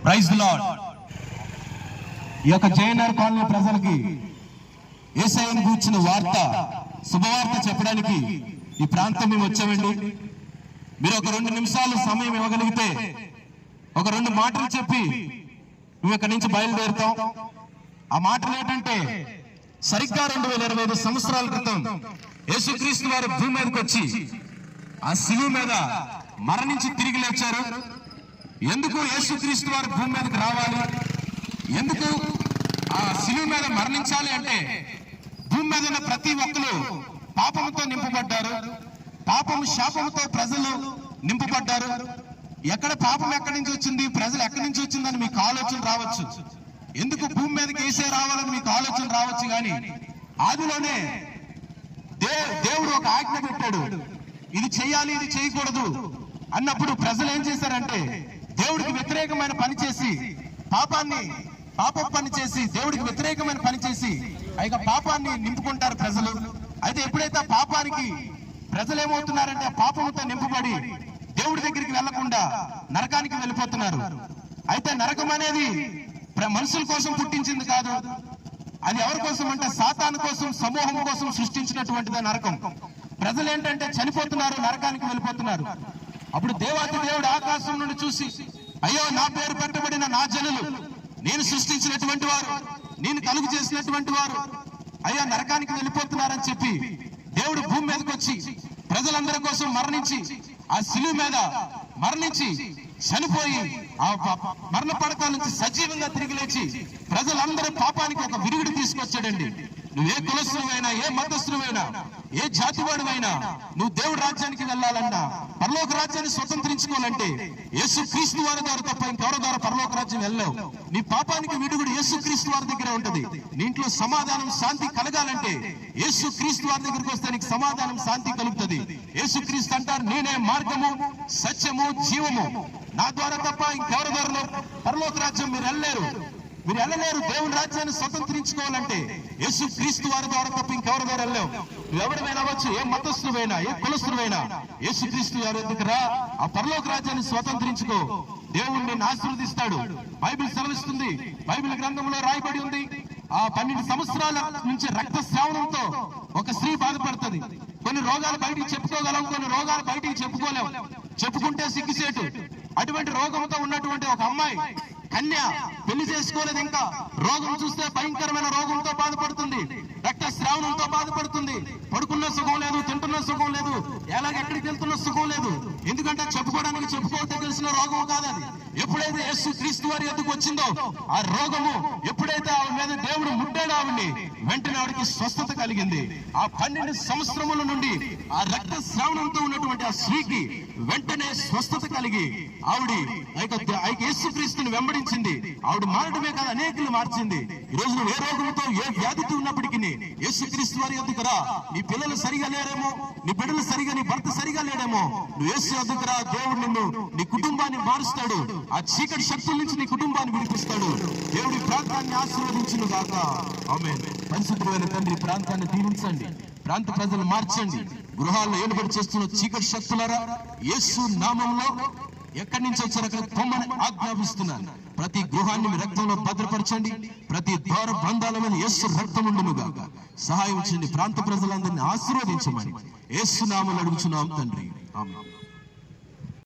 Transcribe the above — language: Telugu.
Praise the lord. ఈ యొక్క జేఎన్ఆర్ కాలనీ ప్రజలకి యేసయ్యను గూర్చిన వార్త, శుభవార్త చెప్పడానికి ఈ ప్రాంతం మేము వచ్చామండి. మీరు ఒక 2 నిమిషాలు సమయం ఇవ్వగలిగితే ఒక 2 మాటలు చెప్పి మేము ఇక్కడి నుంచి బయలుదేరుతాం. ఆ మాటలు ఏంటంటే, సరిగ్గా 2025 సంవత్సరాల క్రితం యేసుక్రీస్తు వారు భూమి మీదకి వచ్చి ఆ శిలువ మీద మరణించి తిరిగి లేచారు. ఎందుకు యేసుక్రీస్తు వారు భూమి మీదకి రావాలి, ఎందుకు ఆ శిలువ మీద మరణించాలి అంటే, భూమి మీద ఉన్న ప్రతి ఒక్కరు పాపముతో నింపబడ్డారు. పాపము శాపముతో ప్రజలు నింపబడ్డారు. ఎక్కడ పాపం ఎక్కడి నుంచి వచ్చింది, ప్రజలు ఎక్కడి నుంచి వచ్చిందని మీకు ఆలోచన రావచ్చు. ఎందుకు భూమి మీదకి వేసే రావాలని మీకు ఆలోచన రావచ్చు. కానీ ఆదిలోనే దేవుడు ఒక ఆజ్ఞ పెట్టాడు, ఇది చేయాలి, ఇది చేయకూడదు అన్నప్పుడు ప్రజలు ఏం చేశారంటే, దేవుడికి వ్యతిరేకమైన పని చేసి పాప పని చేసి దేవుడికి వ్యతిరేకమైన పని చేసి ఇక పాపాన్ని నింపుకుంటారు ప్రజలు. అయితే ఎప్పుడైతే పాపానికి ప్రజలు ఏమవుతున్నారంటే, పాపంతో నింపబడి దేవుడి దగ్గరికి వెళ్లకుండా నరకానికి వెళ్ళిపోతున్నారు. అయితే నరకం అనేది మనుషుల కోసం పుట్టించింది కాదు. అది ఎవరి కోసం అంటే, సాతాను కోసం, సమూహం కోసం సృష్టించినటువంటిదే నరకం. ప్రజలు ఏంటంటే చనిపోతున్నారు, నరకానికి వెళ్ళిపోతున్నారు. అప్పుడు దేవాతి దేవుడు ఆకాశం నుండి చూసి, అయ్యో నా పేరు పెట్టబడిన నా జనులు, నేను సృష్టించినటువంటి వారు, నేను కలుగు చేసినటువంటి వారు అయ్యా నరకానికి వెళ్ళిపోతున్నారని చెప్పి దేవుడు భూమి మీదకి వచ్చి ప్రజలందరి కోసం మరణించి, ఆ శిలువ మీద మరణించి చనిపోయి ఆ మరణ పడక నుంచి సజీవంగా తిరిగి లేచి ప్రజలందరూ పాపానికి ఒక విరుగుడు తీసుకొచ్చాడండి. నువ్వు ఏ కులస్తువైనా, ఏ మతస్థువైనా, ఏ జాతివాడివైనా, నువ్వు దేవుడి రాజ్యానికి వెళ్ళాలన్నా, పరలోక రాజ్యాన్ని స్వతంత్రించుకోవాలంటే యేసుక్రీస్తు వారి ద్వారా తప్ప ఇంకెవరి ద్వారా పరలోక రాజ్యం వెళ్ళలేవు. నీ పాపానికి విరుగుడు యేసుక్రీస్తు వారి దగ్గర ఉంటది. నీ ఇంట్లో సమాధానం, శాంతి కలగాలంటే యేసుక్రీస్తు వారి దగ్గరికి వస్తే నీకు సమాధానం, శాంతి కలుగుతుంది. యేసుక్రీస్తు అంటారు, నేనే మార్గము, సత్యము, జీవము, నా ద్వారా తప్ప ఇంకెవరి ద్వారా పరలోక రాజ్యం మీరు వెళ్ళలేరు. దేవుని రాజ్యాన్ని స్వతంత్రించుకోవాలంటే యేసుక్రీస్తు వారి ద్వారా తప్ప ఇంకెవరి ద్వారా వెళ్ళలేవు. నువ్వెవరివైనా అవ్వచ్చు, ఏ మతస్థువైనా, ఏ కులస్తువైనా, యేసుక్రీస్తు వారి దగ్గర రా, ఆ పరలోక రాజ్యాన్ని స్వతంత్రించుకో. దేవుడు నిన్ను ఆశీర్వదిస్తాడు. బైబిల్ సెలవిస్తుంది, బైబిల్ గ్రంథంలో రాయబడి ఉంది, ఆ 12 సంవత్సరాల నుంచి రక్తస్రావణంతో ఒక స్త్రీ బాధపడుతుంది. కొన్ని రోగాలు బయటికి చెప్పుకోగలం, కొన్ని రోగాలు బయటికి చెప్పుకోలేము. చెప్పుకుంటే సిగ్గుసేటు. అటువంటి రోగంతో ఉన్నటువంటి ఒక అమ్మాయి, కన్య, పెళ్లి చేసుకోలేదు, ఇంకా రోగం చూస్తే భయంకరమైన రోగంతో బాధపడుతుంది, రక్తస్రావణంతో బాధపడుతుంది. పడుకున్న సుఖం లేదు, తింటున్న సుఖం లేదు, ఎక్కడికి వెళ్తున్న సుఖం లేదు. ఎందుకంటే చెప్పుకోవడానికి చెప్పుకోవద్దు తెలిసిన రోగం కాదు అది. ఎప్పుడైతే యేసుక్రీస్తు వారి ఎద్దుకు వచ్చిందో ఆ రోగము, ఎప్పుడైతే ఆవిడ మీద దేవుడు ముట్టాడు ఆవిడ్ని, వెంటనే ఆవిడకి స్వస్థత కలిగింది. ఆ 12 సంవత్సరముల నుండి ఆ రక్తస్రావణంతో ఉన్నటువంటి ఆ స్త్రీకి వెంటనే స్వస్థత కలిగి ఆవిడ యేసుక్రీస్తుని వెంబడించింది. ఆవిడ మారడమే కాదు, అనేకులు మార్చింది. ఈ రోజు నువ్వు ఏ రోగంతో, ఏ వ్యాధితో ఉన్నప్పటికీ యేసుక్రీస్తు వారి యొద్దకు రా. నీ పిల్లలు సరిగా లేరేమో, నీ బిడ్డలు సరిగా, నీ భర్త సరిగా లేడేమో, నువ్వు యేసు యొద్దకు రా. దేవుడు నిన్ను, నీ కుటుంబాన్ని మారుస్తాడు. ఆ చీకటి శక్తుల నుంచి నీ కుటుంబాన్ని విడిపిస్తాడు. దేవుడి ప్రాంతాన్ని ఆశీర్వదించును గాక. ఆమేన్. పరిశుద్ధమైన తండ్రి, ప్రాంతాన్ని దీవించండి, ప్రాంత ప్రజలు మార్చండి. గృహాల్లో ఏలుబడి చేస్తున్న చీకటి శక్తులారా, యేసు నామంలో ఎక్కడి నుంచి వచ్చారు అక్కడ పొమ్మని ఆజ్ఞాపిస్తున్నాను. ప్రతి గృహాన్ని మీ రక్తంలో భద్రపరచండి. ప్రతి ద్వార బంధాల మీద యేసు రక్తం ఉండును గాక. సహాయం చేయండి. ప్రాంత ప్రజలందరినీ ఆశీర్వదించమని యేసు నామములో అడుగుచున్నాం తండ్రి. ఆమేన్.